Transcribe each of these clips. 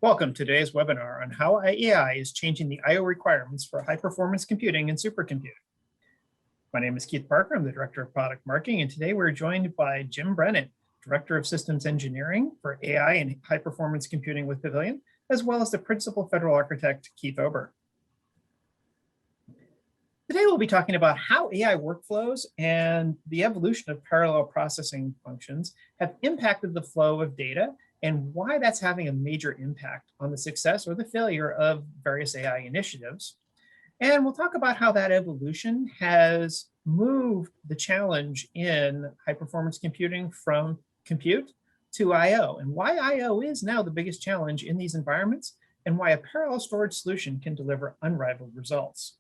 Welcome to today's webinar on how AI is changing the I/O requirements for high-performance computing and supercomputing. My name is Keith Parker. I'm the Director of Product Marketing, and today we're joined by Jim Brennan, Director of Systems Engineering for AI and high-performance computing with Pavilion, as well as the Principal Federal Architect, Keith Ober. Today we'll be talking about how AI workflows and the evolution of parallel processing functions have impacted the flow of data and why that's having a major impact on the success or the failure of various AI initiatives. And we'll talk about how that evolution has moved the challenge in high-performance computing from compute to I/O, and why I/O is now the biggest challenge in these environments, and why a parallel storage solution can deliver unrivaled results.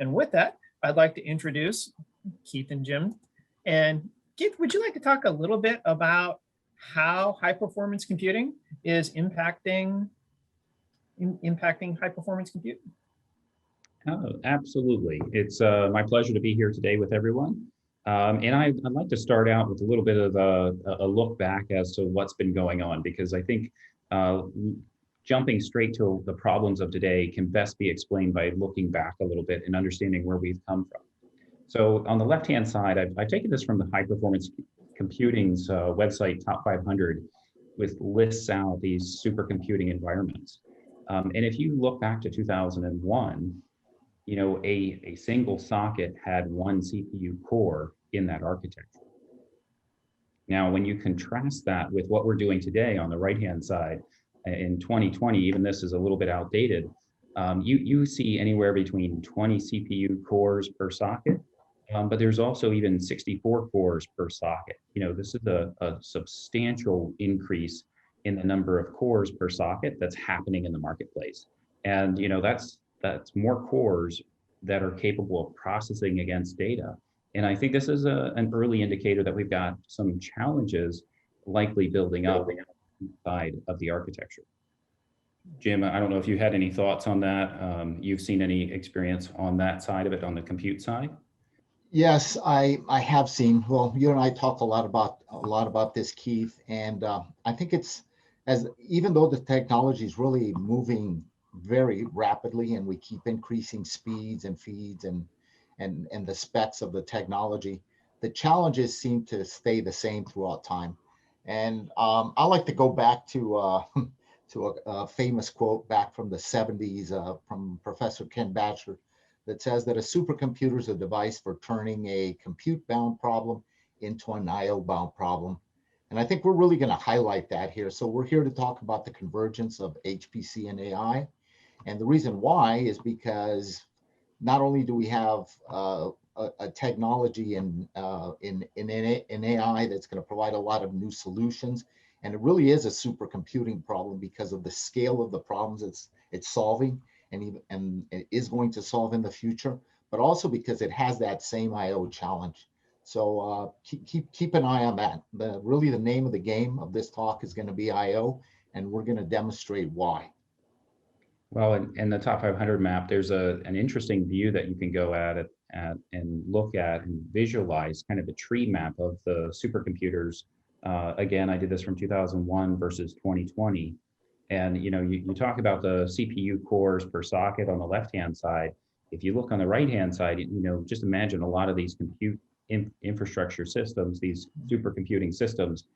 And with that, I'd like to introduce Keith and Jim. And Keith, would you like to talk a little bit about how high-performance computing is impacting high-performance compute? Oh, absolutely. It's my pleasure to be here today with everyone. And I'd like to start out with a little bit of a look back as to what's been going on, because I think jumping straight to the problems of today can best be explained by looking back a little bit and understanding where we've come from. So on the left-hand side, I've taken this from the High Performance Computing's website, Top 500, with lists out these supercomputing environments. And if you look back to 2001, you know, a single socket had one CPU core in that architecture. Now, when you contrast that with what we're doing today on the right-hand side, in 2020, even this is a little bit outdated, you see anywhere between 20 CPU cores per socket, but there's also even 64 cores per socket. You know, this is a substantial increase in the number of cores per socket that's happening in the marketplace. And, you know, that's more cores that are capable of processing against data. And I think this is an early indicator that we've got some challenges likely building up inside of the architecture. Jim, I don't know if you had any thoughts on that. You've seen any experience on that side of it, on the compute side? Yes, I have seen. Well, you and I talk a lot about this, Keith, and I think it's even though the technology is really moving very rapidly, and we keep increasing speeds and feeds and the specs of the technology, the challenges seem to stay the same throughout time. And I like to go back to a famous quote back from the 70s from Professor Ken Batchelor that says that a supercomputer is a device for turning a compute-bound problem into an I/O-bound problem. And I think we're really going to highlight that here. So we're here to talk about the convergence of HPC and AI. And the reason why is because not only do we have a technology in AI that's going to provide a lot of new solutions, and it really is a supercomputing problem because of the scale of the problems it's solving and it is going to solve in the future, but also because it has that same I/O challenge. So keep an eye on that. Really the name of the game of this talk is going to be I/O, and we're going to demonstrate why. Well, in the Top 500 map, there's an interesting view that you can go at it and look at and visualize kind of a tree map of the supercomputers. Again, I did this from 2001 versus 2020. And you know, you talk about the CPU cores per socket on the left-hand side. If you look on the right-hand side, you know, just imagine a lot of these compute infrastructure systems, these supercomputing systems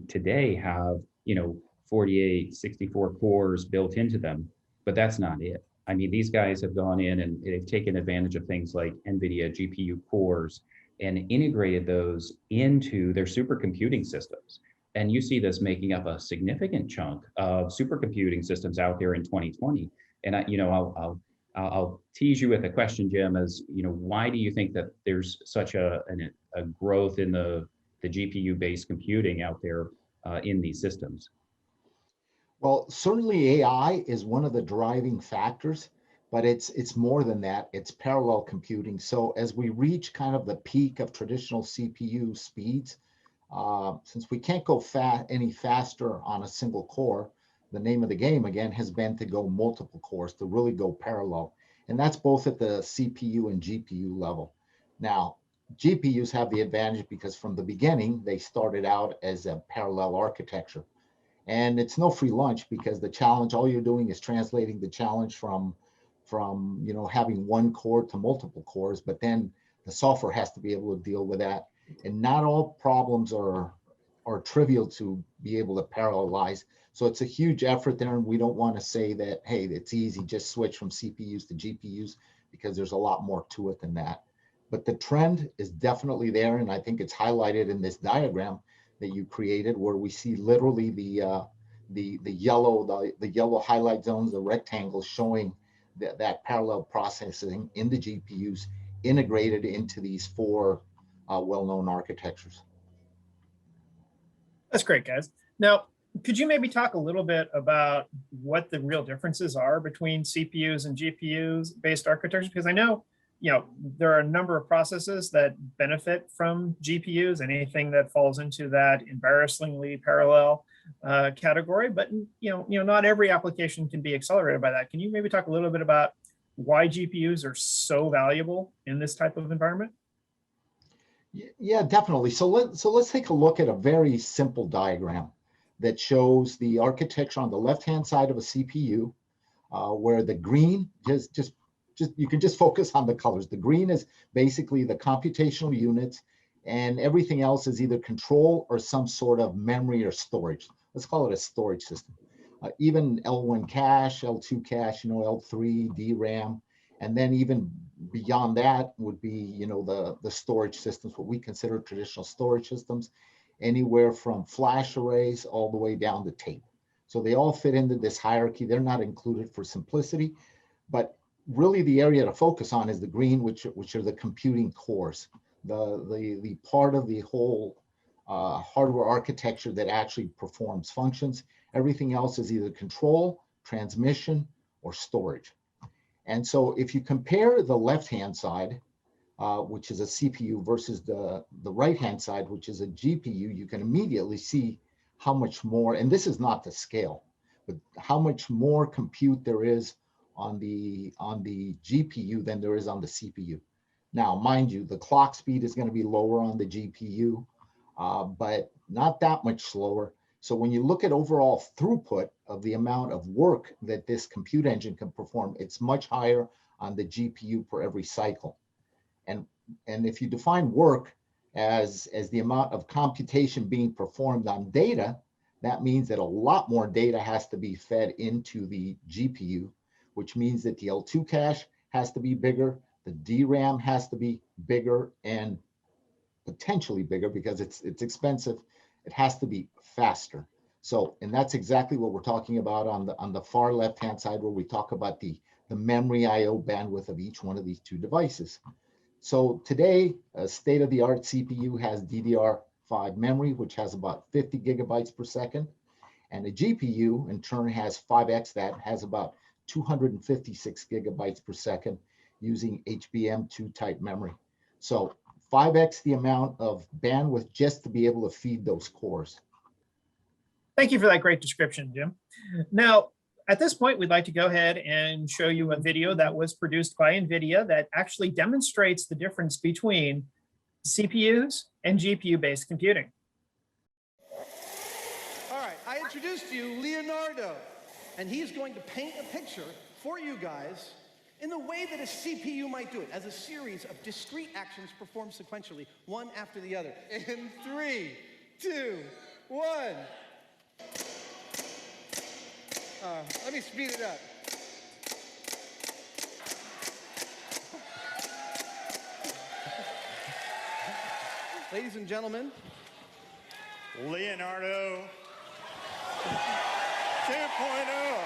today have, you know, 48, 64 cores built into them. But that's not it. I mean, these guys have gone in and they've taken advantage of things like NVIDIA GPU cores and integrated those into their supercomputing systems. And you see this making up a significant chunk of supercomputing systems out there in 2020. And I'll tease you with a question, Jim, as you know, why do you think that there's such a growth in the GPU-based computing out there in these systems? Well, certainly AI is one of the driving factors, but it's more than that. It's parallel computing. So as we reach kind of the peak of traditional CPU speeds, since we can't go any faster on a single core, the name of the game again has been to go multiple cores, to really go parallel. And that's both at the CPU and GPU level. Now, GPUs have the advantage because from the beginning, they started out as a parallel architecture. And it's no free lunch, because the challenge, all you're doing is translating the challenge from having one core to multiple cores, but then the software has to be able to deal with that. And not all problems are trivial to be able to parallelize. So it's a huge effort there, and we don't want to say that, hey, it's easy, just switch from CPUs to GPUs, because there's a lot more to it than that. But the trend is definitely there, and I think it's highlighted in this diagram that you created, where we see literally the yellow highlight zones, the rectangles showing that parallel processing in the GPUs integrated into these four well-known architectures. That's great, guys. Now, could you maybe talk a little bit about what the real differences are between CPUs and GPUs based architectures? Because I know, there are a number of processes that benefit from GPUs, and anything that falls into that embarrassingly parallel category, but not every application can be accelerated by that. Can you maybe talk a little bit about why GPUs are so valuable in this type of environment? Yeah, definitely. So let's take a look at a very simple diagram that shows the architecture on the left-hand side of a CPU, where the green, you can just focus on the colors. The green is basically the computational units, and everything else is either control or some sort of memory or storage. Let's call it a storage system. Even L1 cache, L2 cache, L3, DRAM, and then even beyond that would be, the storage systems, what we consider traditional storage systems, anywhere from flash arrays all the way down to tape. So they all fit into this hierarchy. They're not included for simplicity, but really the area to focus on is the green, which are the computing cores, the part of the whole hardware architecture that actually performs functions. Everything else is either control, transmission, or storage. And so if you compare the left-hand side, which is a CPU, versus the right-hand side, which is a GPU, you can immediately see how much more, and this is not the scale, but how much more compute there is on the GPU than there is on the CPU. Now, mind you, the clock speed is going to be lower on the GPU, but not that much slower. So when you look at overall throughput of the amount of work that this compute engine can perform, it's much higher on the GPU per every cycle. And if you define work as the amount of computation being performed on data, that means that a lot more data has to be fed into the GPU, which means that the L2 cache has to be bigger, the DRAM has to be bigger, and potentially bigger, because it's expensive, it has to be faster. So, and that's exactly what we're talking about on the far left-hand side, where we talk about the memory IO bandwidth of each one of these two devices. So today, a state-of-the-art CPU has DDR5 memory, which has about 50 gigabytes per second. And a GPU, in turn, has 5x that, has about 256 gigabytes per second using HBM2 type memory. So 5x the amount of bandwidth just to be able to feed those cores. Thank you for that great description, Jim. Now, at this point, we'd like to go ahead and show you a video that was produced by NVIDIA that actually demonstrates the difference between CPUs and GPU-based computing. All right, I introduced to you Leonardo, and he's going to paint a picture for you guys in the way that a CPU might do it, as a series of discrete actions performed sequentially, one after the other. In 3, 2, 1. Let me speed it up. Ladies and gentlemen, Leonardo 2.0.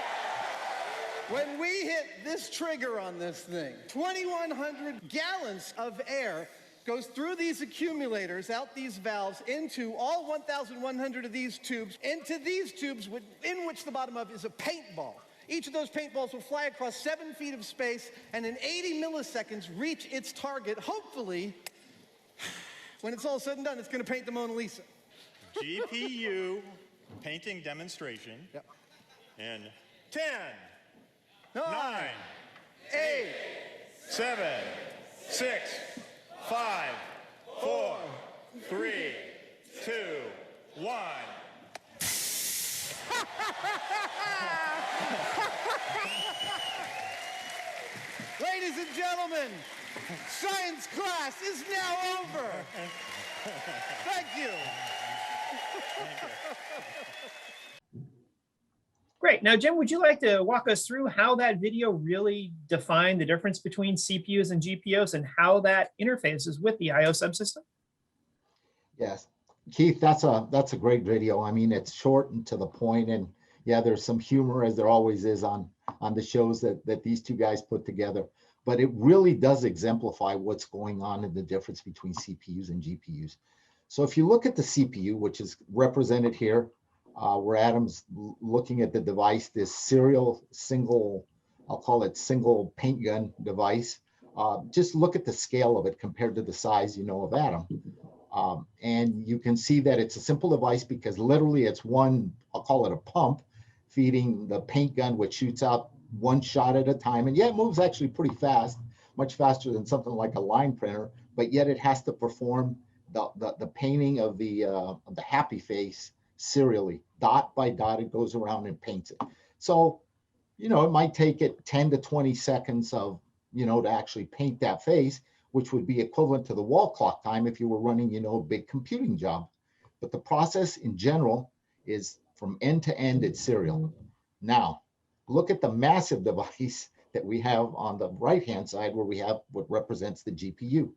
When we hit this trigger on this thing, 2,100 gallons of air goes through these accumulators, out these valves, into all 1,100 of these tubes, into these tubes in which the bottom of is a paintball. Each of those paintballs will fly across 7 feet of space and in 80 milliseconds reach its target. Hopefully, when it's all said and done, it's going to paint the Mona Lisa. GPU painting demonstration. Yep. In 10, 9, 8, 7, 6, 5, 4, 3, 2, 1. Ladies and gentlemen, science class is now over. Thank you. Great. Now, Jim, would you like to walk us through how that video really defined the difference between CPUs and GPUs and how that interfaces with the I/O subsystem? Yes, Keith, that's a great video. I mean, it's short and to the point, and yeah, there's some humor, as there always is on the shows that these two guys put together. But it really does exemplify what's going on in the difference between CPUs and GPUs. So if you look at the CPU, which is represented here, where Adam's looking at the device, this serial single, I'll call it single paint gun device. Just look at the scale of it compared to the size, of Adam. And you can see that it's a simple device because literally it's one, I'll call it a pump, feeding the paint gun, which shoots out one shot at a time. And yet it moves actually pretty fast, much faster than something like a line printer, but yet it has to perform the painting of the happy face serially, dot by dot. It goes around and paints it. So, it might take it 10 to 20 seconds of, to actually paint that face, which would be equivalent to the wall clock time if you were running, a big computing job. But the process in general is from end to end, it's serial. Now, look at the massive device that we have on the right-hand side where we have what represents the GPU.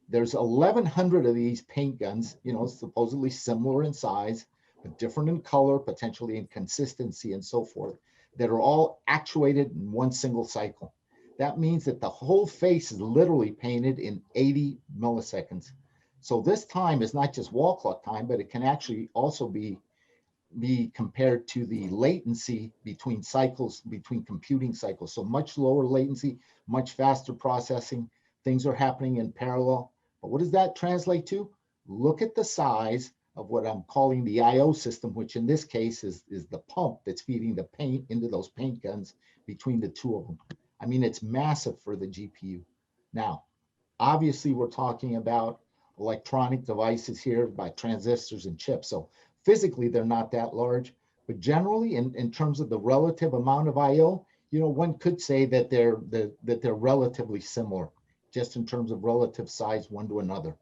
There's 1,100 of these paint guns, supposedly similar in size, but different in color, potentially in consistency and so forth, that are all actuated in one single cycle. That means that the whole face is literally painted in 80 milliseconds. So this time is not just wall clock time, but it can actually also be compared to the latency between cycles, between computing cycles. So much lower latency, much faster processing. Things are happening in parallel. But what does that translate to? Look at the size of what I'm calling the I/O system, which in this case is the pump that's feeding the paint into those paint guns between the two of them. I mean, it's massive for the GPU. Now, obviously, we're talking about electronic devices here by transistors and chips. So physically, they're not that large. But generally, in terms of the relative amount of I/O, one could say that they're relatively similar, just in terms of relative size one to another.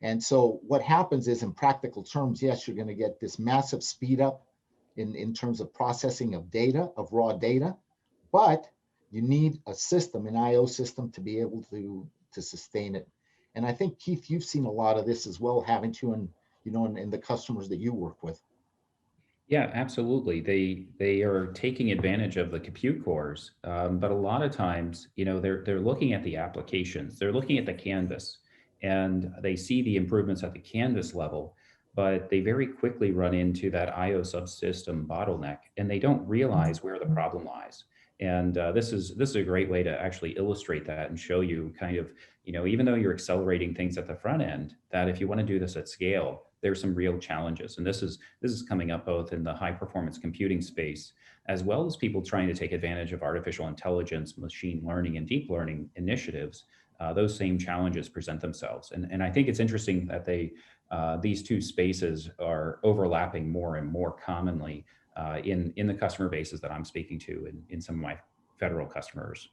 And so what happens is, in practical terms, yes, you're going to get this massive speed up in terms of processing of data, of raw data, but you need a system, an I/O system, to be able to sustain it. And I think, Keith, you've seen a lot of this as well, haven't you, in the customers that you work with? Yeah, absolutely. They are taking advantage of the compute cores, but a lot of times, they're looking at the applications, they're looking at the canvas, and they see the improvements at the canvas level, but they very quickly run into that I/O subsystem bottleneck, and they don't realize where the problem lies. And this is a great way to actually illustrate that and show you kind of, even though you're accelerating things at the front end, that if you want to do this at scale, there's some real challenges. And this is coming up both in the high performance computing space, as well as people trying to take advantage of artificial intelligence, machine learning, and deep learning initiatives. Those same challenges present themselves. And I think it's interesting that these two spaces are overlapping more and more commonly in the customer bases that I'm speaking to in some of my federal customers.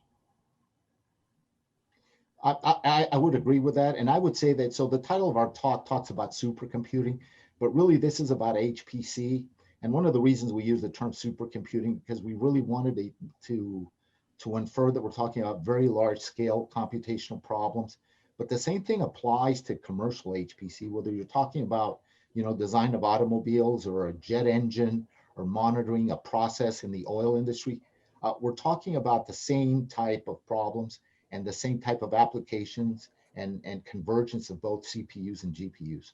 I would agree with that. And I would say that, so the title of our talk talks about supercomputing, but really this is about HPC. And one of the reasons we use the term supercomputing, because we really wanted to infer that we're talking about very large scale computational problems. But the same thing applies to commercial HPC, whether you're talking about, design of automobiles or a jet engine or monitoring a process in the oil industry. We're talking about the same type of problems and the same type of applications and convergence of both CPUs and GPUs.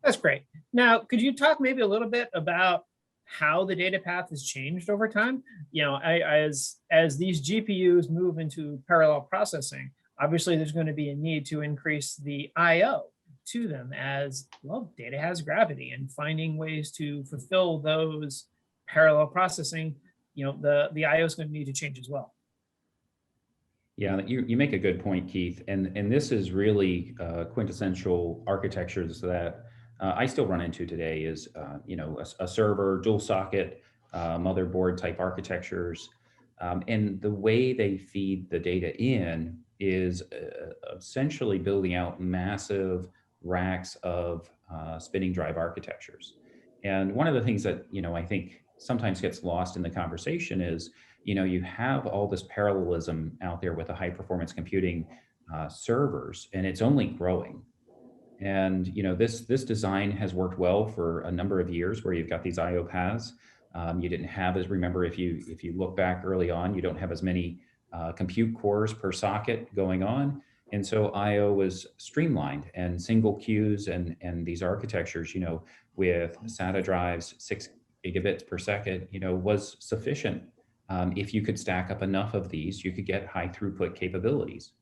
That's great. Now, could you talk maybe a little bit about how the data path has changed over time? As these GPUs move into parallel processing, obviously there's going to be a need to increase the I/O to them, as well, data has gravity, and finding ways to fulfill those parallel processing, the I/O is going to need to change as well. Yeah, you make a good point, Keith. And this is really quintessential architectures that I still run into today is, a server, dual socket, motherboard type architectures. And the way they feed the data in is essentially building out massive racks of spinning drive architectures. And one of the things that, I think sometimes gets lost in the conversation is, you have all this parallelism out there with the high performance computing servers, and it's only growing. And this design has worked well for a number of years, where you've got these I/O paths. You didn't have as remember if you look back early on, you don't have as many compute cores per socket going on, and so I/O was streamlined and single queues and these architectures, with SATA drives 6 gigabits per second, was sufficient. If you could stack up enough of these, you could get high throughput capabilities.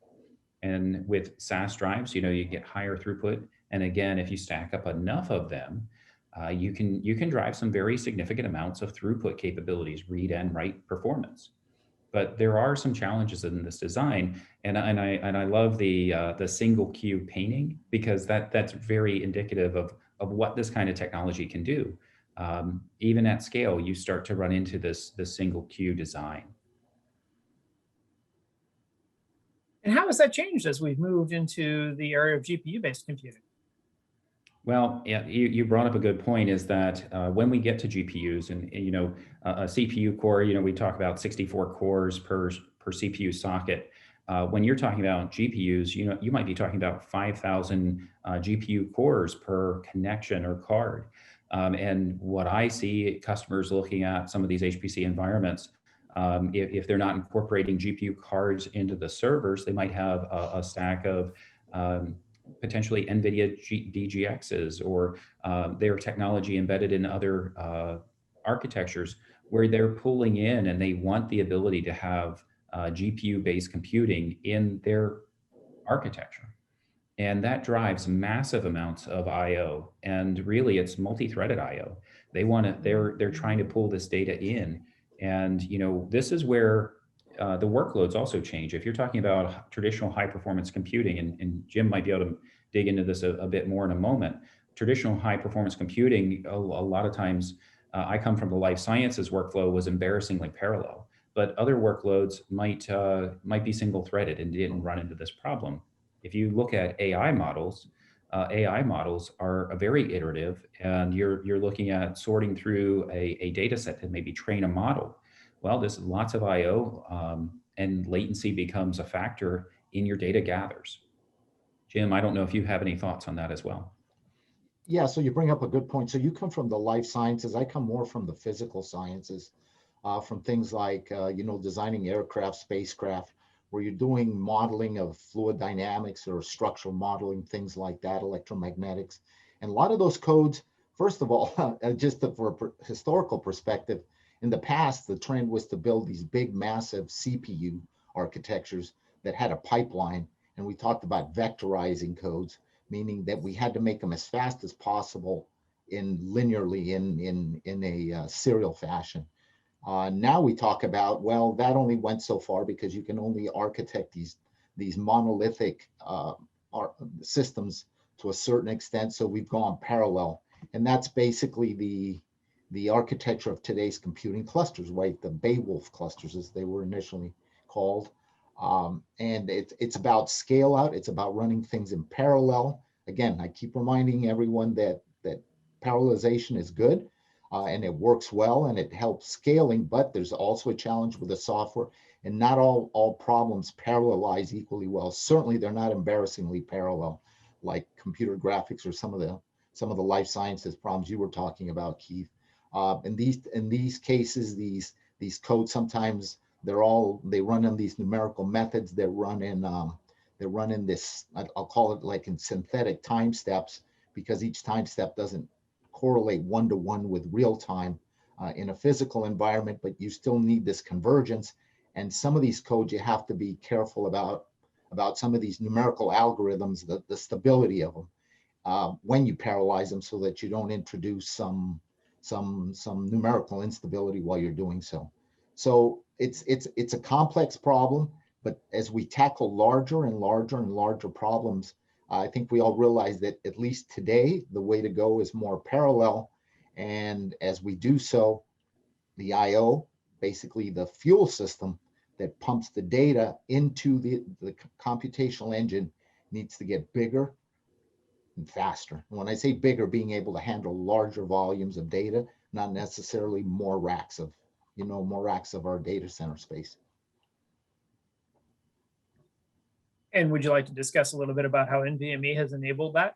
And with SAS drives, you get higher throughput. And again, if you stack up enough of them, you can drive some very significant amounts of throughput capabilities, read and write performance. But there are some challenges in this design, and I love the single queue painting, because that's very indicative of what this kind of technology can do. Even at scale, you start to run into this single queue design. And how has that changed as we've moved into the area of GPU-based computing? Well, yeah, you brought up a good point, is that when we get to GPUs and a CPU core, we talk about 64 cores per CPU socket. When you're talking about GPUs, you might be talking about 5,000 GPU cores per connection or card. And what I see customers looking at some of these HPC environments, if they're not incorporating GPU cards into the servers, they might have a stack of potentially NVIDIA DGXs, or their technology embedded in other architectures, where they're pulling in and they want the ability to have GPU-based computing in their architecture. And that drives massive amounts of I/O, and really it's multi-threaded I/O. They're trying to pull this data in, and this is where the workloads also change. If you're talking about traditional high performance computing, and Jim might be able to dig into this a bit more in a moment, traditional high performance computing, a lot of times, I come from the life sciences workflow, was embarrassingly parallel, but other workloads might be single threaded and didn't run into this problem. If you look at AI models are very iterative, and you're looking at sorting through a data set to maybe train a model. Well, there's lots of I/O, and latency becomes a factor in your data gathers. Jim, I don't know if you have any thoughts on that as well. Yeah, so you bring up a good point. So you come from the life sciences. I come more from the physical sciences, from things like, designing aircraft, spacecraft, where you're doing modeling of fluid dynamics or structural modeling, things like that, electromagnetics. And a lot of those codes, first of all, just for a historical perspective, in the past, the trend was to build these big, massive CPU architectures that had a pipeline. And we talked about vectorizing codes, meaning that we had to make them as fast as possible linearly in a serial fashion. Now we talk about, well, that only went so far, because you can only architect these monolithic systems to a certain extent. So we've gone parallel, and that's basically the architecture of today's computing clusters, right? The Beowulf clusters, as they were initially called. And it's about scale out. It's about running things in parallel. Again, I keep reminding everyone that parallelization is good, and it works well, and it helps scaling, but there's also a challenge with the software, and not all problems parallelize equally well. Certainly they're not embarrassingly parallel, like computer graphics or some of the life sciences problems you were talking about, Keith. In these cases, these codes, sometimes they run in these numerical methods that run in this, I'll call it like in synthetic time steps, because each time step doesn't correlate one-to-one with real time in a physical environment, but you still need this convergence. And some of these codes, you have to be careful about some of these numerical algorithms, the stability of them when you parallelize them, so that you don't introduce some numerical instability while you're doing so. So it's a complex problem, but as we tackle larger and larger and larger problems, I think we all realize that at least today, the way to go is more parallel. And as we do so, the IO, basically the fuel system that pumps the data into the computational engine, needs to get bigger and faster. And when I say bigger, being able to handle larger volumes of data, not necessarily more racks of, more racks of our data center space. And would you like to discuss a little bit about how NVMe has enabled that?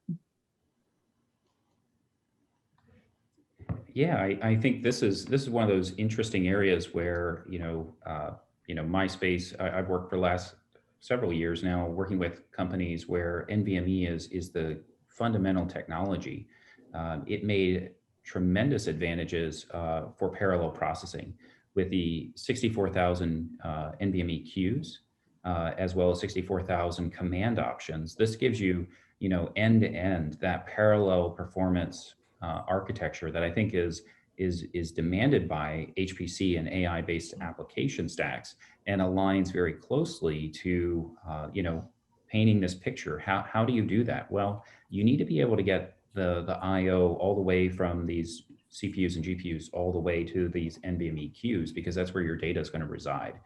Yeah, I think this is one of those interesting areas where my space. I've worked for the last several years now working with companies where NVMe is the fundamental technology. It made tremendous advantages for parallel processing with the 64,000 NVMe queues, as well as 64,000 command options. This gives you, end to end that parallel performance architecture that I think is demanded by HPC and AI-based application stacks, and aligns very closely to painting this picture. How do you do that? Well, you need to be able to get the I/O all the way from these CPUs and GPUs all the way to these NVMe queues, because that's where your data is going to reside.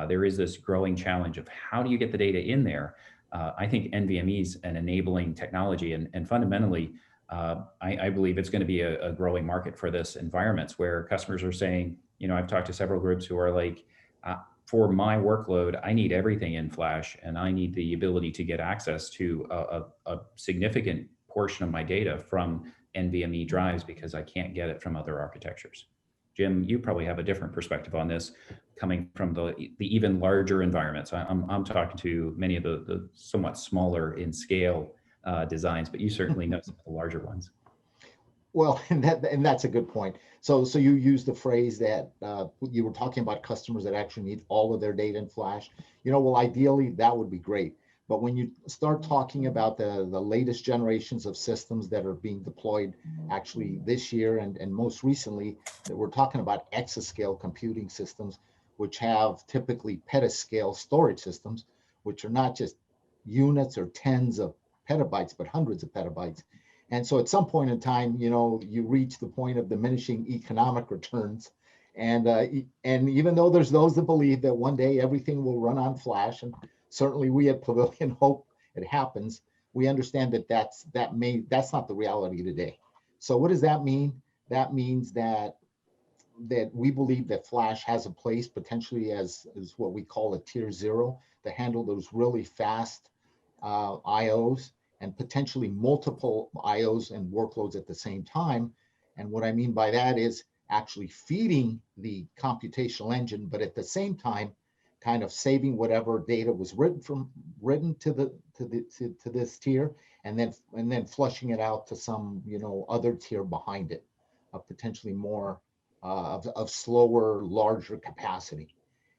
There is this growing challenge of how do you get the data in there. I think NVMe is an enabling technology, and fundamentally, I believe it's going to be a growing market for this environments where customers are saying, I've talked to several groups who are like, for my workload, I need everything in flash, and I need the ability to get access to a significant portion of my data from NVMe drives because I can't get it from other architectures. Jim, you probably have a different perspective on this, coming from the even larger environments. I'm talking to many of the somewhat smaller in scale designs, but you certainly know some of the larger ones. Well, and that's a good point. So you used the phrase that you were talking about customers that actually need all of their data in flash. Well, ideally that would be great. But when you start talking about the latest generations of systems that are being deployed actually this year and most recently, that we're talking about exascale computing systems, which have typically petascale storage systems, which are not just units or tens of petabytes, but hundreds of petabytes. And so at some point in time, you reach the point of diminishing economic returns. And even though there's those that believe that one day everything will run on flash, and certainly we at Pavilion hope it happens, we understand that that's not the reality today. So what does that mean? That means that we believe that flash has a place potentially as what we call a tier 0 to handle those really fast IOs, and potentially multiple IOs and workloads at the same time. And what I mean by that is actually feeding the computational engine, but at the same time, kind of saving whatever data was written to this tier, and then flushing it out to some other tier behind it, of potentially more of slower, larger capacity.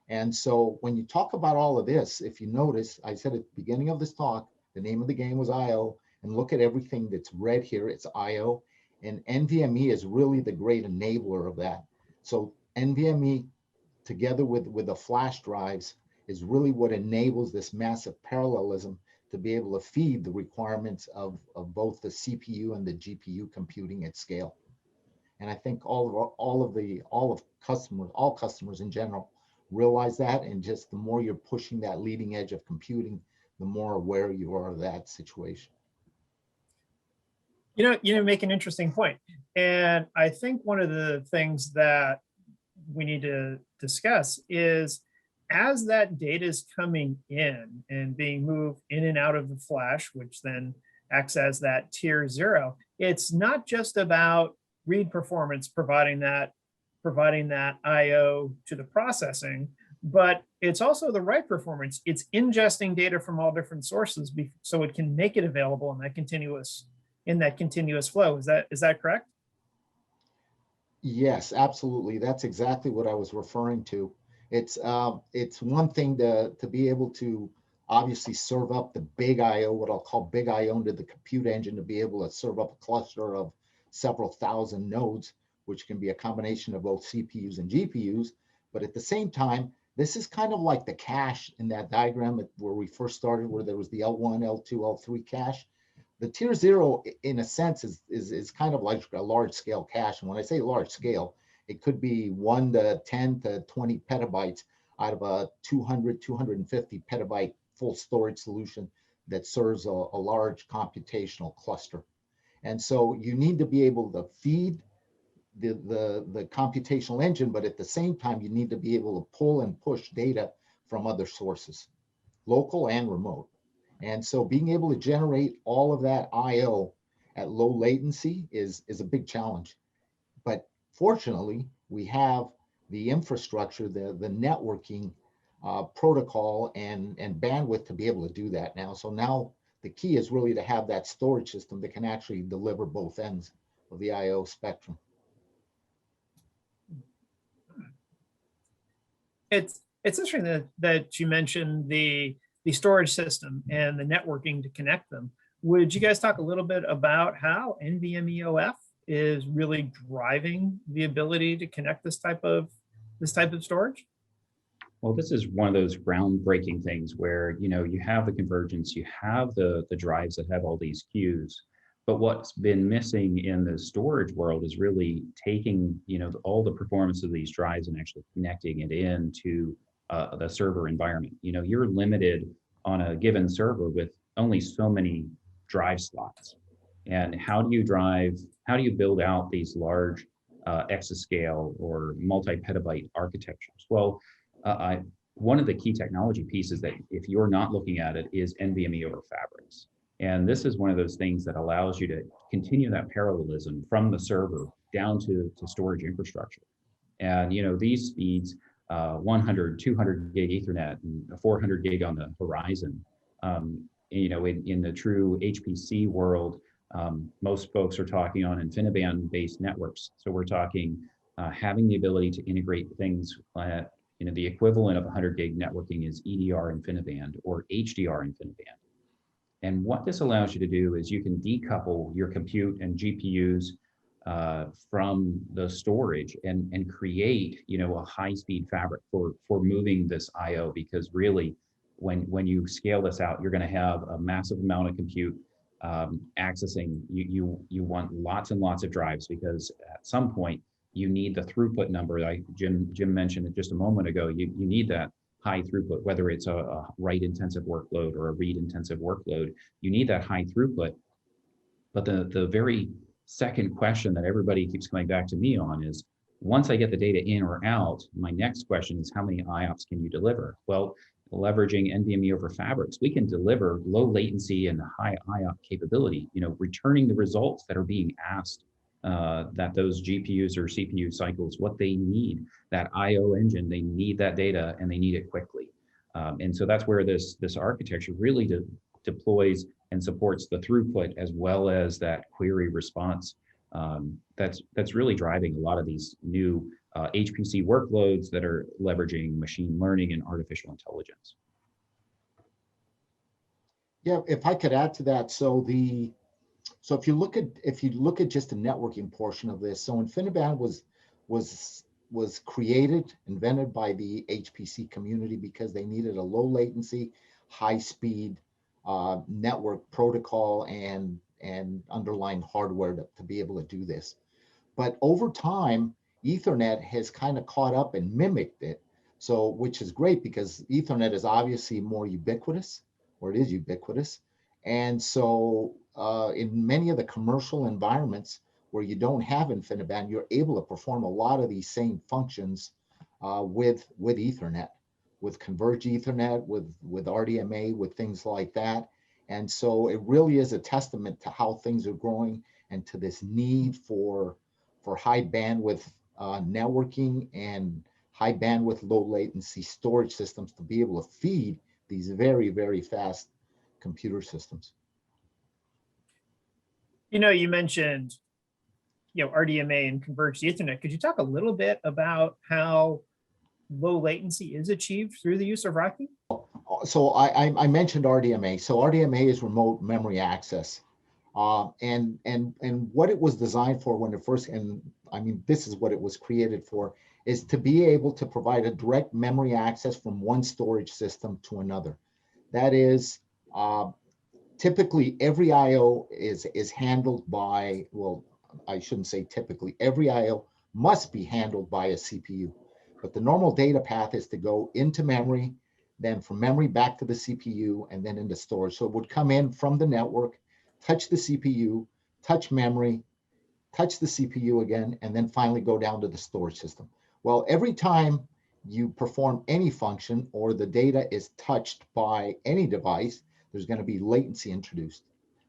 And so when you talk about all of this, if you notice, I said at the beginning of this talk, the name of the game was IO, and look at everything that's red here, it's IO, and NVMe is really the great enabler of that. So NVMe, together with the flash drives, is really what enables this massive parallelism to be able to feed the requirements of both the CPU and the GPU computing at scale. And I think all customers in general realize that, and just the more you're pushing that leading edge of computing, the more aware you are of that situation. You make an interesting point. And I think one of the things that we need to discuss is, as that data is coming in and being moved in and out of the flash, which then acts as that tier 0, it's not just about read performance, providing that IO to the processing, but it's also the write performance. It's ingesting data from all different sources so it can make it available in that continuous flow. Is that correct? Yes, absolutely. That's exactly what I was referring to. It's one thing to be able to obviously serve up the big IO, what I'll call big IO, into the compute engine, to be able to serve up a cluster of several thousand nodes, which can be a combination of both CPUs and GPUs. But at the same time, this is kind of like the cache in that diagram where we first started, where there was the L1, L2, L3 cache. the tier 0, in a sense, is kind of like a large scale cache. And when I say large scale, it could be 1 to 10 to 20 petabytes out of a 200, 250 petabyte full storage solution that serves a large computational cluster. And so you need to be able to feed the computational engine, but at the same time, you need to be able to pull and push data from other sources, local and remote. And so being able to generate all of that IO at low latency is a big challenge. But fortunately, we have the infrastructure, the networking protocol and bandwidth to be able to do that now. So now the key is really to have that storage system that can actually deliver both ends of the IO spectrum. It's interesting that you mentioned the storage system and the networking to connect them. Would you guys talk a little bit about how NVMe OF is really driving the ability to connect this type of storage? Well, this is one of those groundbreaking things where, you know, you have the convergence, you have the drives that have all these queues, but what's been missing in the storage world is really taking, you know, all the performance of these drives and actually connecting it into the server environment. You know, you're limited on a given server with only so many drive slots. And how do you build out these large exascale or multi-petabyte architectures? Well, one of the key technology pieces that, if you're not looking at it, is NVMe over fabrics. And this is one of those things that allows you to continue that parallelism from the server down to storage infrastructure. And, you know, these speeds, 100, 200 gig Ethernet and 400 gig on the horizon. You know, in the true HPC world, most folks are talking on InfiniBand-based networks. So we're talking having the ability to integrate things. You know, the equivalent of 100 gig networking is EDR InfiniBand or HDR InfiniBand. And what this allows you to do is you can decouple your compute and GPUs from the storage and create, you know, a high-speed fabric for moving this IO, because really, when you scale this out, you're going to have a massive amount of compute accessing. You want lots and lots of drives, because at some point you need the throughput number. Like Jim mentioned it just a moment ago. You need that high throughput, whether it's a write-intensive workload or a read-intensive workload. You need that high throughput. But the very second question that everybody keeps coming back to me on is, once I get the data in or out, my next question is, how many IOPS can you deliver? Well, leveraging NVMe over fabrics, we can deliver low latency and high IOP capability, you know, returning the results that are being asked, that those GPUs or CPU cycles, what they need, that IO engine, they need that data and they need it quickly. And so that's where this architecture really deploys and supports the throughput as well as that query response. That's really driving a lot of these new HPC workloads that are leveraging machine learning and artificial intelligence. Yeah, if I could add to that, so if you look at just the networking portion of this, so InfiniBand was created, invented by the HPC community because they needed a low latency, high speed network protocol and underlying hardware to be able to do this. But over time, Ethernet has kind of caught up and mimicked it. So, which is great because Ethernet is obviously more ubiquitous, or it is ubiquitous. And so in many of the commercial environments where you don't have InfiniBand, you're able to perform a lot of these same functions with Ethernet, with converged Ethernet, with RDMA, with things like that. And so it really is a testament to how things are growing and to this need for high bandwidth networking and high bandwidth, low latency storage systems to be able to feed these very, very fast computer systems. You know, you mentioned, you know, RDMA and converged Ethernet. Could you talk a little bit about how low latency is achieved through the use of RoCE? So I mentioned RDMA. So RDMA is remote memory access. And what it was designed for when it first, and I mean, this is what it was created for, is to be able to provide a direct memory access from one storage system to another. That is, typically every IO is handled by, well, I shouldn't say typically, every IO must be handled by a CPU. But the normal data path is to go into memory, then from memory back to the CPU, and then into storage. So it would come in from the network, touch the CPU, touch memory, touch the CPU again, and then finally go down to the storage system. Well, every time you perform any function or the data is touched by any device, there's going to be latency introduced.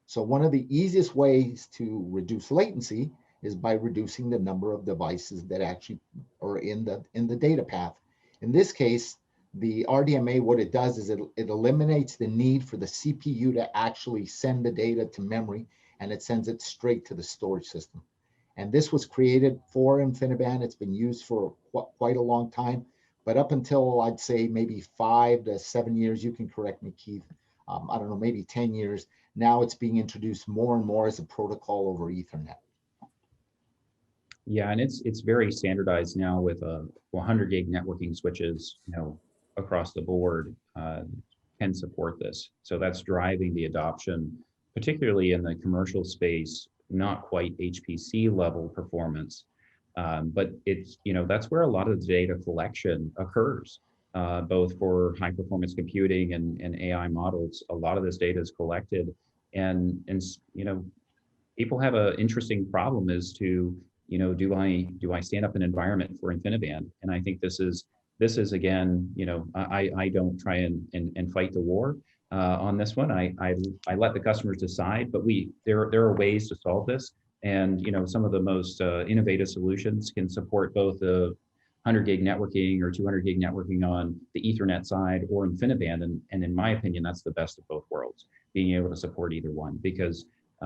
So one of the easiest ways to reduce latency is by reducing the number of devices that actually are in the data path. In this case, the RDMA, what it does is it eliminates the need for the CPU to actually send the data to memory, and it sends it straight to the storage system. And this was created for InfiniBand. It's been used for quite a long time, but up until I'd say maybe 5 to 7 years, you can correct me, Keith, I don't know, maybe 10 years. Now it's being introduced more and more as a protocol over Ethernet. Yeah, and it's very standardized now with 100 gig networking switches, across the board can support this. So that's driving the adoption, particularly in the commercial space, not quite HPC level performance, but it's, that's where a lot of the data collection occurs, both for high performance computing and AI models. A lot of this data is collected, and people have an interesting problem as to, do I stand up an environment for InfiniBand? And I think this is again, I don't try and fight the war on this one. I let the customers decide, but there are ways to solve this. And some of the most innovative solutions can support both the 100 gig networking or 200 gig networking on the Ethernet side or InfiniBand. And in my opinion, that's the best of both worlds, being able to support either one, because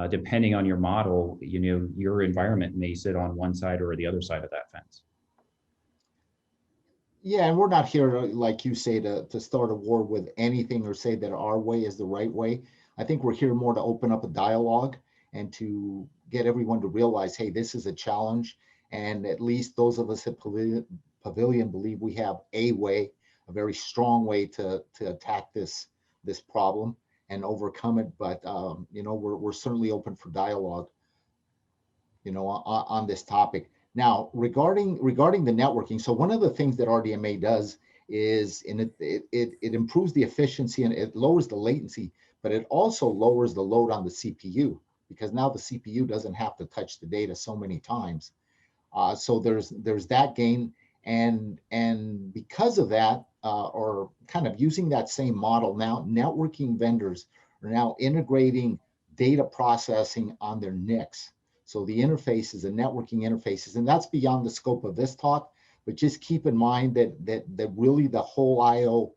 depending on your model, your environment may sit on one side or the other side of that fence. Yeah, and we're not here, like you say, to start a war with anything or say that our way is the right way. I think we're here more to open up a dialogue and to get everyone to realize, hey, this is a challenge. And at least those of us at Pavilion believe we have a way, a very strong way to attack this problem and overcome it. But we're certainly open for dialogue, on this topic. Now, regarding the networking, so one of the things that RDMA does is it improves the efficiency and it lowers the latency, but it also lowers the load on the CPU, because now the CPU doesn't have to touch the data so many times. So there's that gain, and because of that, or kind of using that same model, now networking vendors are now integrating data processing on their NICs. So the interfaces and networking interfaces, and that's beyond the scope of this talk, but just keep in mind that really the whole IO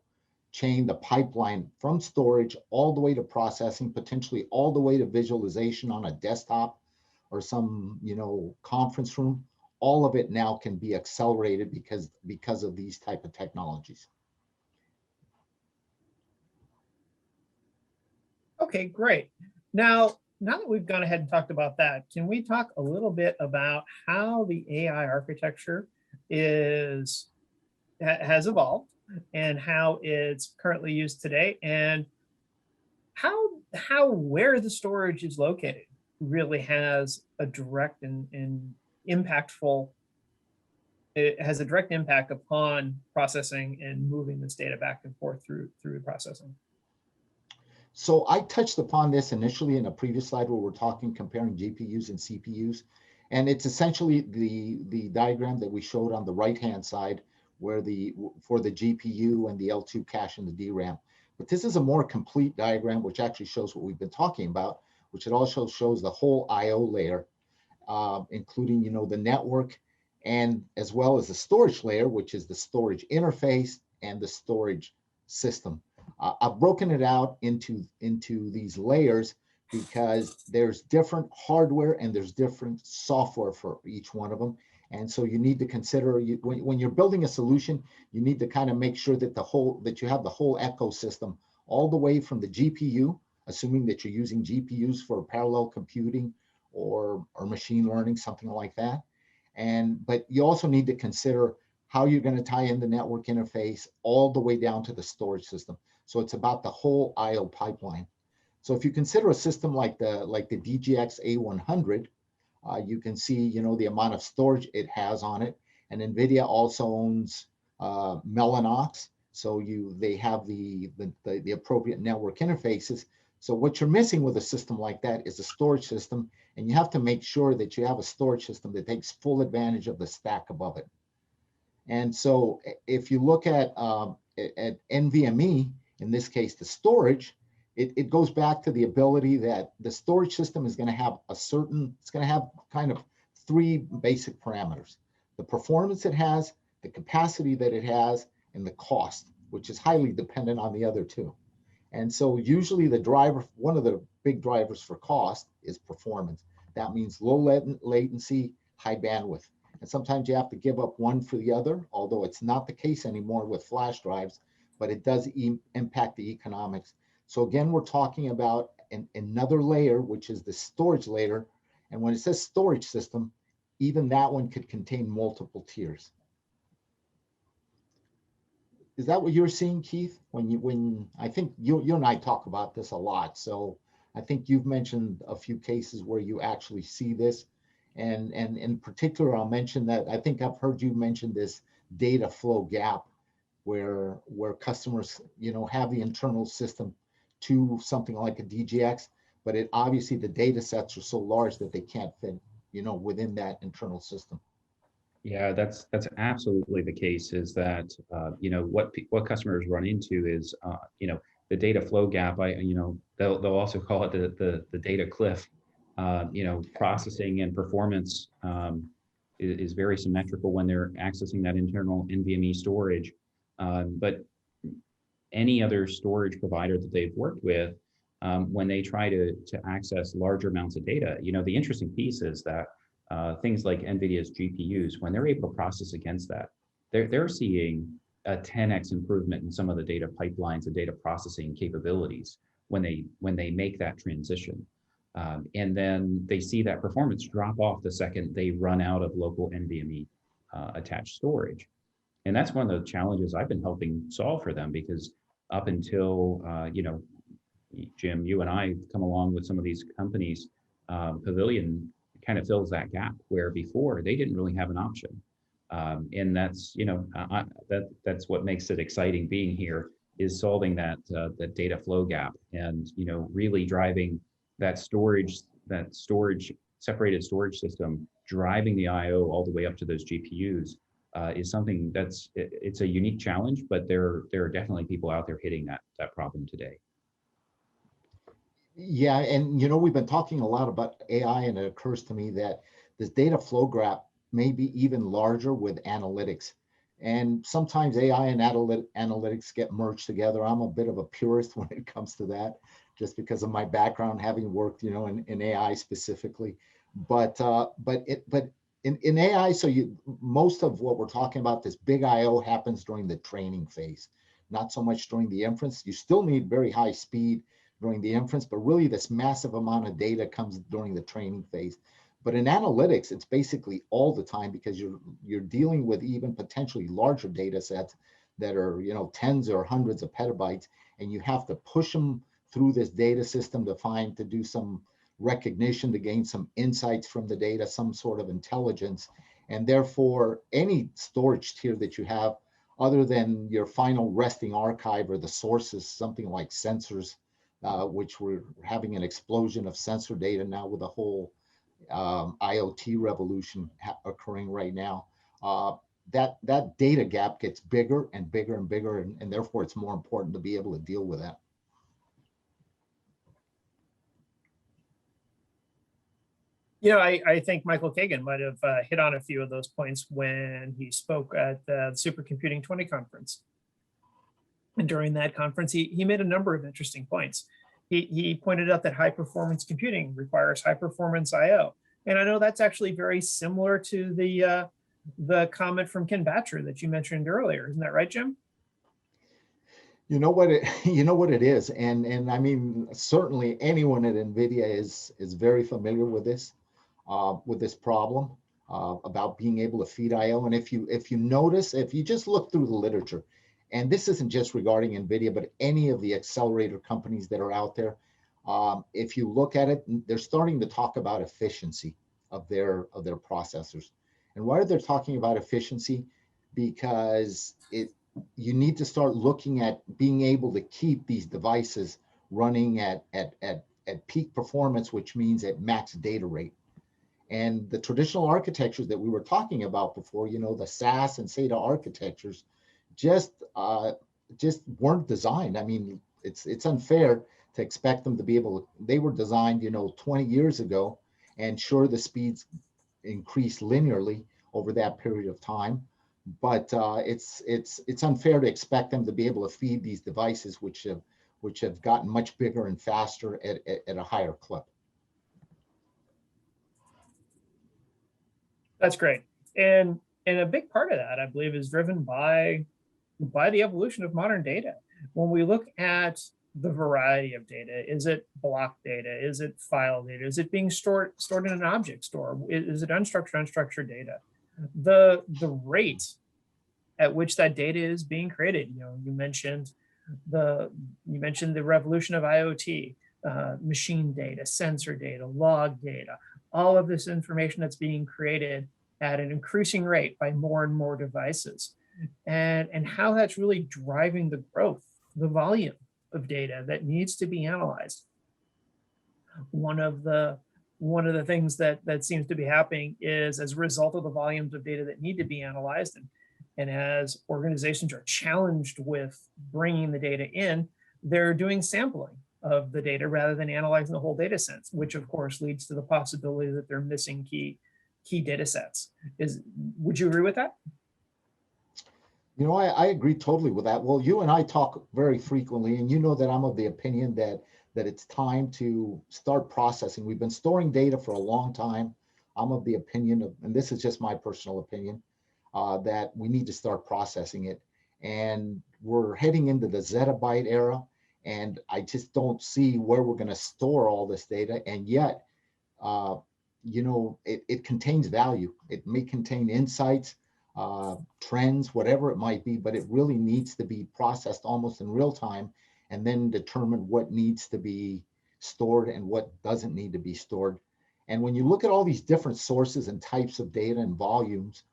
chain, the pipeline from storage all the way to processing, potentially all the way to visualization on a desktop or some, conference room, all of it now can be accelerated because of these type of technologies. Okay, great. Now that we've gone ahead and talked about that, can we talk a little bit about how the AI architecture has evolved and how it's currently used today, and how where the storage is located really has a direct and impactful, it has a direct impact upon processing and moving this data back and forth through the processing. So I touched upon this initially in a previous slide where we're comparing GPUs and CPUs. And it's essentially the diagram that we showed on the right-hand side where for the GPU and the L2 cache and the DRAM. But this is a more complete diagram, which actually shows what we've been talking about, which it also shows the whole IO layer, including, the network, and as well as the storage layer, which is the storage interface and the storage system. I've broken it out into these layers because there's different hardware and there's different software for each one of them. And so you need to consider, when you're building a solution, you need to kind of make sure that you have the whole ecosystem all the way from the GPU, assuming that you're using GPUs for parallel computing or machine learning, something like that. But you also need to consider how you're going to tie in the network interface all the way down to the storage system. So it's about the whole IO pipeline. So if you consider a system like the DGX A100, you can see, you know, the amount of storage it has on it. And NVIDIA also owns Mellanox, so they have the appropriate network interfaces. So what you're missing with a system like that is a storage system, and you have to make sure that you have a storage system that takes full advantage of the stack above it. And so if you look at NVMe, in this case, the storage, it goes back to the ability that the storage system is going to have it's going to have kind of three basic parameters: the performance it has, the capacity that it has, and the cost, which is highly dependent on the other two. And so usually one of the big drivers for cost is performance. That means low latency, high bandwidth. And sometimes you have to give up one for the other, although it's not the case anymore with flash drives, but it does impact the economics. So again, we're talking about another layer, which is the storage layer. And when it says storage system, even that one could contain multiple tiers. Is that what you're seeing, Keith? When I think you and I talk about this a lot. So I think you've mentioned a few cases where you actually see this. And in particular, I'll mention that I think I've heard you mention this data flow gap where customers, you know, have the internal system to something like a DGX, but obviously the data sets are so large that they can't fit, you know, within that internal system. Yeah, that's absolutely the case. Is that you know, what customers run into is you know, the data flow gap. You know, they'll also call it the data cliff. You know, processing and performance is very symmetrical when they're accessing that internal NVMe storage, but any other storage provider that they've worked with, when they try to access larger amounts of data, you know, the interesting piece is that things like NVIDIA's GPUs, when they're able to process against that, they're seeing a 10x improvement in some of the data pipelines and data processing capabilities when they make that transition. And then they see that performance drop off the second they run out of local NVMe attached storage. And that's one of the challenges I've been helping solve for them, because up until, you know, Jim, you and I come along with some of these companies, Pavilion kind of fills that gap where before they didn't really have an option. And that's, you know, that's what makes it exciting being here, is solving that data flow gap, and, you know, really driving that separated storage system, driving the IO all the way up to those GPUs. Is something it's a unique challenge, but there are definitely people out there hitting that problem today. Yeah, and you know, we've been talking a lot about AI, and it occurs to me that this data flow gap may be even larger with analytics. And sometimes AI and analytics get merged together. I'm a bit of a purist when it comes to that, just because of my background, having worked, you know, in AI specifically. But in AI, so most of what we're talking about, this big IO, happens during the training phase, not so much during the inference. You still need very high speed during the inference, but really this massive amount of data comes during the training phase. But in analytics, it's basically all the time, because you're dealing with even potentially larger data sets that are, you know, tens or hundreds of petabytes, and you have to push them through this data system to do some recognition, to gain some insights from the data, some sort of intelligence. And therefore, any storage tier that you have, other than your final resting archive or the sources, something like sensors, which we're having an explosion of sensor data now with the whole IoT revolution occurring right now, that data gap gets bigger and bigger and bigger, and therefore it's more important to be able to deal with that. You know, I think Michael Kagan might have hit on a few of those points when he spoke at the Supercomputing 20 conference. And during that conference, he made a number of interesting points. He pointed out that high performance computing requires high performance IO. And I know that's actually very similar to the comment from Ken Batcher that you mentioned earlier. Isn't that right, Jim? You know what it is, and I mean, certainly anyone at NVIDIA is very familiar with this problem about being able to feed IO. And if you notice, if you just look through the literature, and this isn't just regarding NVIDIA, but any of the accelerator companies that are out there, If you look at it, they're starting to talk about efficiency of their processors. And why are they talking about efficiency? Because you need to start looking at being able to keep these devices running at peak performance, which means at max data rate. And the traditional architectures that we were talking about before, you know, the SAS and SATA architectures, just weren't designed. I mean, it's unfair to expect them to be able to. They were designed, you know, 20 years ago, and sure, the speeds increased linearly over that period of time, but it's unfair to expect them to be able to feed these devices, which have gotten much bigger and faster at a higher clip. That's great. And a big part of that, I believe, is driven by the evolution of modern data. When we look at the variety of data, is it block data? Is it file data? Is it being stored in an object store? Is it unstructured data? The rate at which that data is being created. You know, you mentioned the revolution of IoT, machine data, sensor data, log data, all of this information that's being created at an increasing rate by more and more devices, and how that's really driving the growth, the volume of data that needs to be analyzed. One of the things that seems to be happening is, as a result of the volumes of data that need to be analyzed, and as organizations are challenged with bringing the data in, they're doing sampling of the data rather than analyzing the whole data sets, which of course leads to the possibility that they're missing key data sets. Would you agree with that? You know, I agree totally with that. Well, you and I talk very frequently, and you know that I'm of the opinion that it's time to start processing. We've been storing data for a long time. I'm of the opinion of, and this is just my personal opinion, that we need to start processing it. And we're heading into the zettabyte era, and I just don't see where we're going to store all this data. And yet, you know, it contains value. It may contain insights, trends, whatever it might be, but it really needs to be processed almost in real time, and then determine what needs to be stored and what doesn't need to be stored. And when you look at all these different sources and types of data and volumes,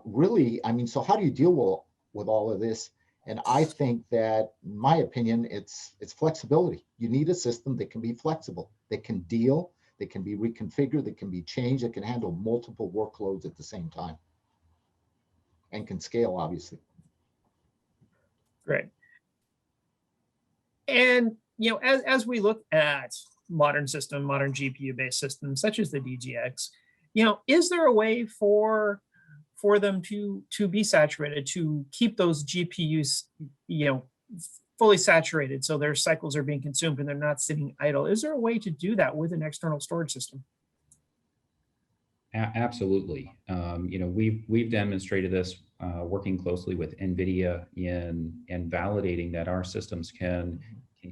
really, I mean, so how do you deal with all of this? And I think that, in my opinion, it's flexibility. You need a system that can be flexible, that can deal, that can be reconfigured, that can be changed, that can handle multiple workloads at the same time, and can scale, obviously. Great. And, you know, as we look at modern GPU-based systems such as the DGX, you know, is there a way for them to be saturated, to keep those GPUs, you know, fully saturated, so their cycles are being consumed and they're not sitting idle? Is there a way to do that with an external storage system? Absolutely. You know, we've demonstrated this working closely with NVIDIA in validating that our systems can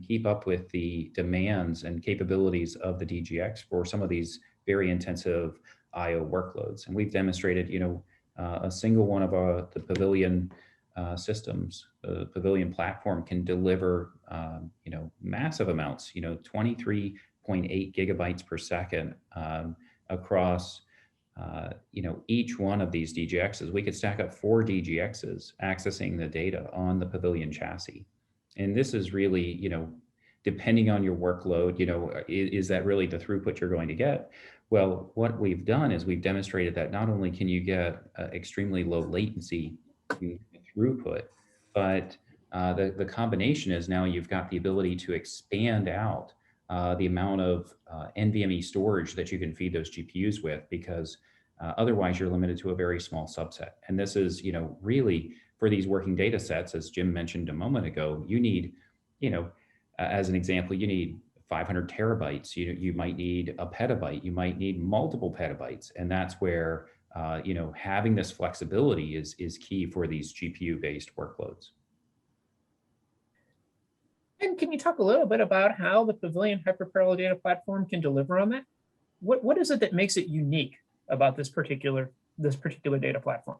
keep up with the demands and capabilities of the DGX for some of these very intensive I/O workloads. And we've demonstrated, you know, a single one of the Pavilion systems, the Pavilion platform, can deliver, you know, massive amounts, you know, 23.8 gigabytes per second across, you know, each one of these DGXs. We could stack up 4 DGXs accessing the data on the Pavilion chassis. And this is really, you know, depending on your workload, you know, is that really the throughput you're going to get? Well, what we've done is we've demonstrated that not only can you get extremely low latency throughput, but the combination is now you've got the ability to expand out the amount of NVMe storage that you can feed those GPUs with, because otherwise you're limited to a very small subset. And this is, you know, really for these working data sets, as Jim mentioned a moment ago, you need, you know, as an example, you need 500 terabytes, you might need a petabyte, you might need multiple petabytes. And that's where, you know, having this flexibility is key for these GPU-based workloads. And can you talk a little bit about how the Pavilion hyperparallel data platform can deliver on that? What is it that makes it unique about this particular data platform?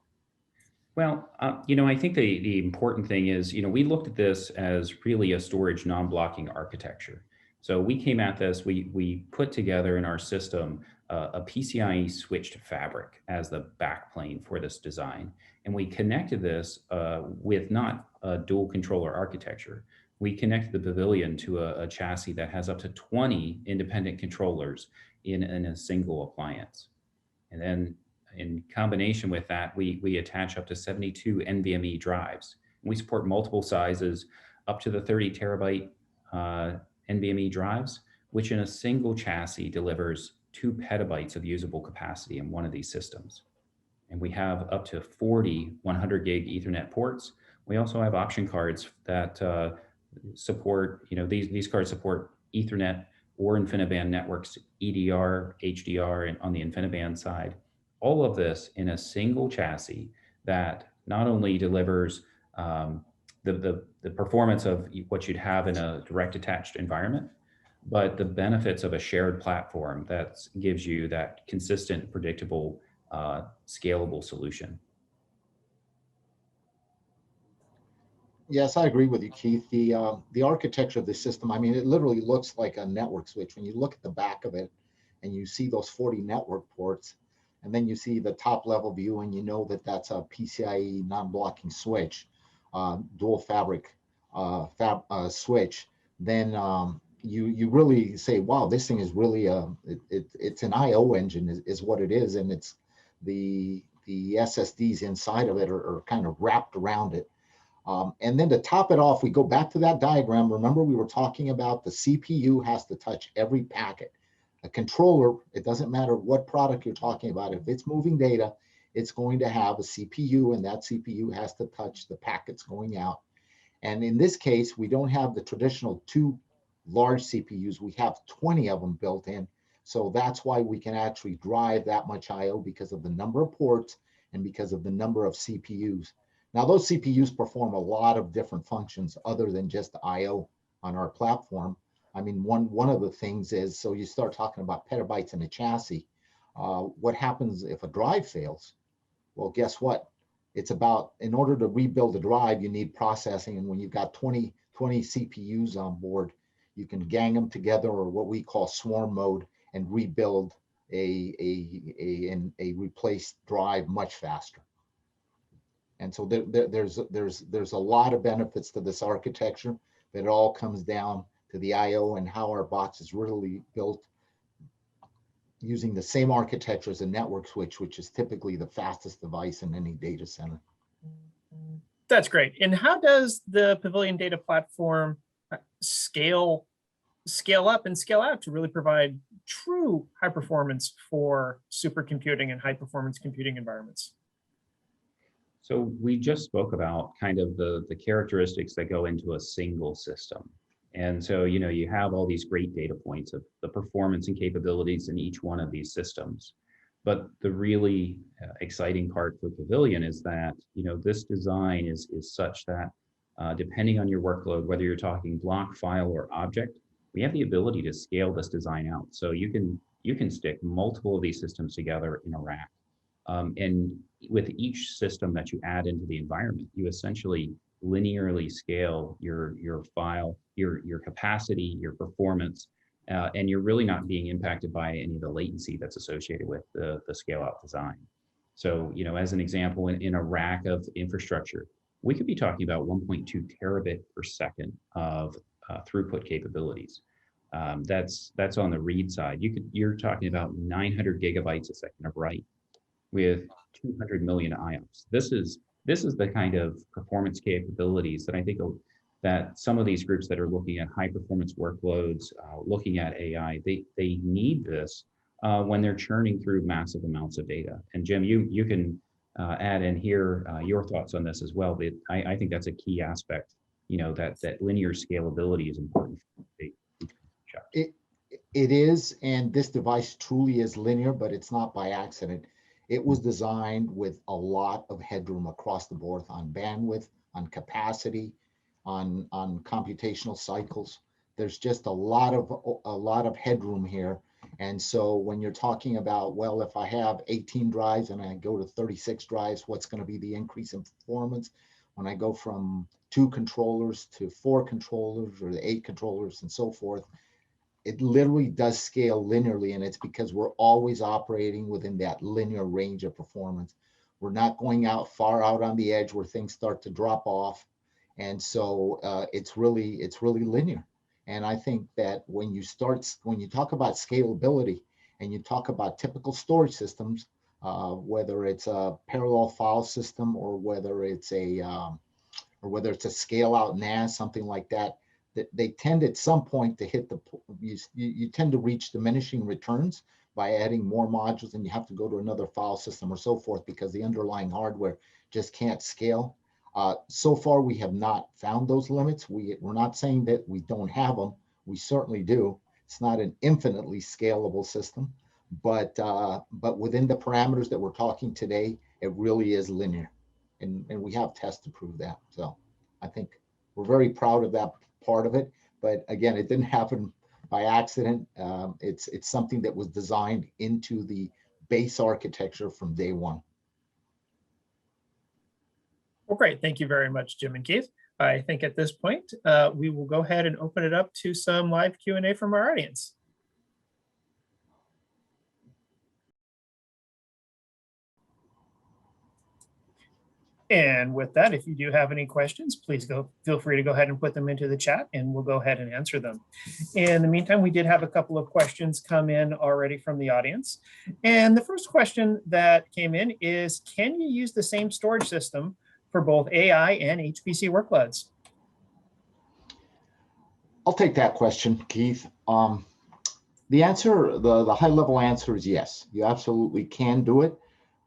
Well, you know, I think the important thing is, you know, we looked at this as really a storage non-blocking architecture. So we came at this, we put together in our system a PCIe switched fabric as the backplane for this design. And we connected this with not a dual controller architecture. We connected the Pavilion to a chassis that has up to 20 independent controllers in a single appliance. And then in combination with that, we attach up to 72 NVMe drives. And we support multiple sizes up to the 30 terabyte NVMe drives, which in a single chassis delivers 2 petabytes of usable capacity in one of these systems. And we have up to 40 100 gig Ethernet ports. We also have option cards that support, these cards support Ethernet or InfiniBand networks, EDR, HDR, and on the InfiniBand side. All of this in a single chassis that not only delivers the performance of what you'd have in a direct attached environment, but the benefits of a shared platform that gives you that consistent, predictable, scalable solution. Yes, I agree with you, Keith. The architecture of the system, I mean, it literally looks like a network switch. When you look at the back of it and you see those 40 network ports, and then you see the top level view and you know that that's a PCIe non-blocking switch, dual fabric switch, then you really say, wow, this thing is really it's an IO engine is what it is, and it's the SSDs inside of it are kind of wrapped around it. And then to top it off, we go back to that diagram. Remember, we were talking about the CPU has to touch every packet. A controller, it doesn't matter what product you're talking about. If it's moving data, it's going to have a CPU, and that CPU has to touch the packets going out. And in this case, we don't have the traditional 2 large CPUs. We have 20 of them built in. So that's why we can actually drive that much IO, because of the number of ports and because of the number of CPUs. Now, those CPUs perform a lot of different functions other than just IO on our platform. I mean, one of the things is, so you start talking about petabytes in a chassis. What happens if a drive fails? Well, guess what? It's about, in order to rebuild a drive, you need processing. And when you've got 20 CPUs on board, you can gang them together, or what we call swarm mode, and rebuild a replaced drive much faster. And so there's a lot of benefits to this architecture, but it all comes down to the IO and how our box is really built using the same architecture as a network switch, which is typically the fastest device in any data center. That's great. And how does the Pavilion data platform scale up and scale out to really provide true high performance for supercomputing and high performance computing environments? So we just spoke about kind of the characteristics that go into a single system. And so, you have all these great data points of the performance and capabilities in each one of these systems. But the really exciting part for Pavilion is that, this design is such that depending on your workload, whether you're talking block, file, or object, we have the ability to scale this design out. So you can stick multiple of these systems together in a rack. And with each system that you add into the environment, you essentially linearly scale your file, your capacity, your performance, and you're really not being impacted by any of the latency that's associated with the scale out design. So, as an example, in a rack of infrastructure, we could be talking about 1.2 terabit per second of throughput capabilities. That's on the read side. You're talking about 900 gigabytes a second of write with 200 million IOPS. This is the kind of performance capabilities that I think that some of these groups that are looking at high performance workloads, looking at AI, they need this when they're churning through massive amounts of data. And Jim, you can add in here your thoughts on this as well. But I think that's a key aspect. That linear scalability is important. It is, and this device truly is linear, but it's not by accident. It was designed with a lot of headroom across the board on bandwidth, on capacity, on computational cycles. There's just a lot of headroom here. And so when you're talking about, well, if I have 18 drives and I go to 36 drives, what's going to be the increase in performance? When I go from 2 controllers to 4 controllers, or the 8 controllers and so forth, it literally does scale linearly, and it's because we're always operating within that linear range of performance. We're not going far out on the edge where things start to drop off. And so it's really linear. And I think that when you talk about scalability and you talk about typical storage systems, whether it's a parallel file system or whether it's a scale out NAS, something like that, they tend at some point to hit you tend to reach diminishing returns by adding more modules, and you have to go to another file system or so forth because the underlying hardware just can't scale. So far, we have not found those limits. We're not saying that we don't have them. We certainly do. It's not an infinitely scalable system, but within the parameters that we're talking today, it really is linear, and we have tests to prove that. So I think we're very proud of that part of it. But again, it didn't happen by accident. It's something that was designed into the base architecture from day one. Well, great. Thank you very much, Jim and Keith. I think at this point, we will go ahead and open it up to some live Q&A from our audience. And with that, if you do have any questions, please feel free to go ahead and put them into the chat and we'll go ahead and answer them. In the meantime, we did have a couple of questions come in already from the audience. And the first question that came in is, can you use the same storage system for both AI and HPC workloads? I'll take that question, Keith. The answer, the high level answer is yes, you absolutely can do it.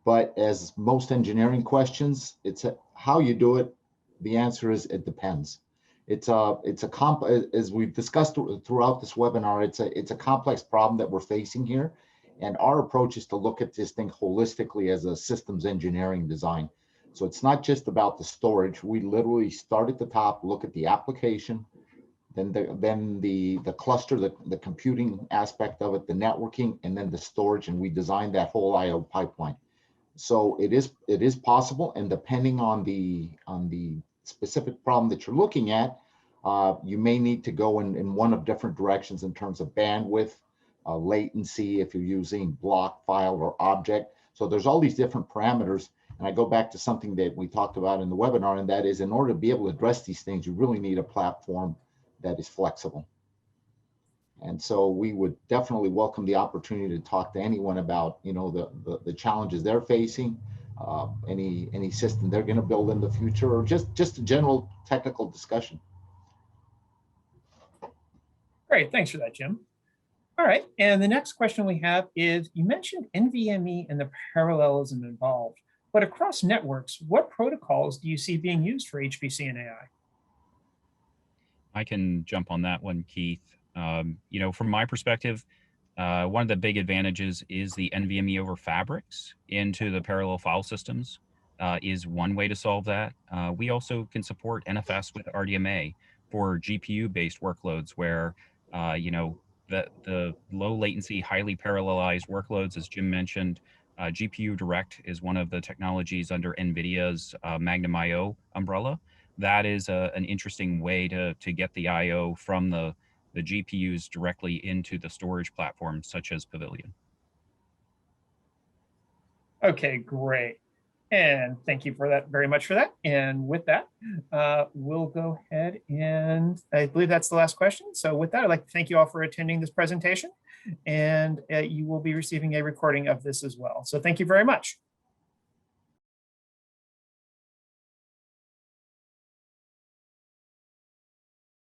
But as most engineering questions, it's how you do it. The answer is it depends. As we've discussed throughout this webinar, it's a complex problem that we're facing here. And our approach is to look at this thing holistically as a systems engineering design. So it's not just about the storage. We literally start at the top, look at the application, then the cluster, the computing aspect of it, the networking, and then the storage, and we design that whole IO pipeline. So it is possible, and depending on the specific problem that you're looking at, you may need to go in one of different directions in terms of bandwidth, latency, if you're using block, file, or object. So there's all these different parameters, and I go back to something that we talked about in the webinar, and that is, in order to be able to address these things, you really need a platform that is flexible. And so we would definitely welcome the opportunity to talk to anyone about, the challenges they're facing, any system they're going to build in the future, or just a general technical discussion. Great, thanks for that, Jim. All right, and the next question we have is, you mentioned NVMe and the parallelism involved, but across networks, what protocols do you see being used for HPC and AI? I can jump on that one, Keith. From my perspective, one of the big advantages is the NVMe over fabrics into the parallel file systems is one way to solve that. We also can support NFS with RDMA for GPU-based workloads where, the low latency, highly parallelized workloads, as Jim mentioned, GPU Direct is one of the technologies under NVIDIA's Magnum IO umbrella. That is an interesting way to get the IO from the GPUs directly into the storage platforms such as Pavilion. Okay, great. And thank you for that very much for that. And with that, we'll go ahead and I believe that's the last question. So with that, I'd like to thank you all for attending this presentation, and you will be receiving a recording of this as well. So thank you very much.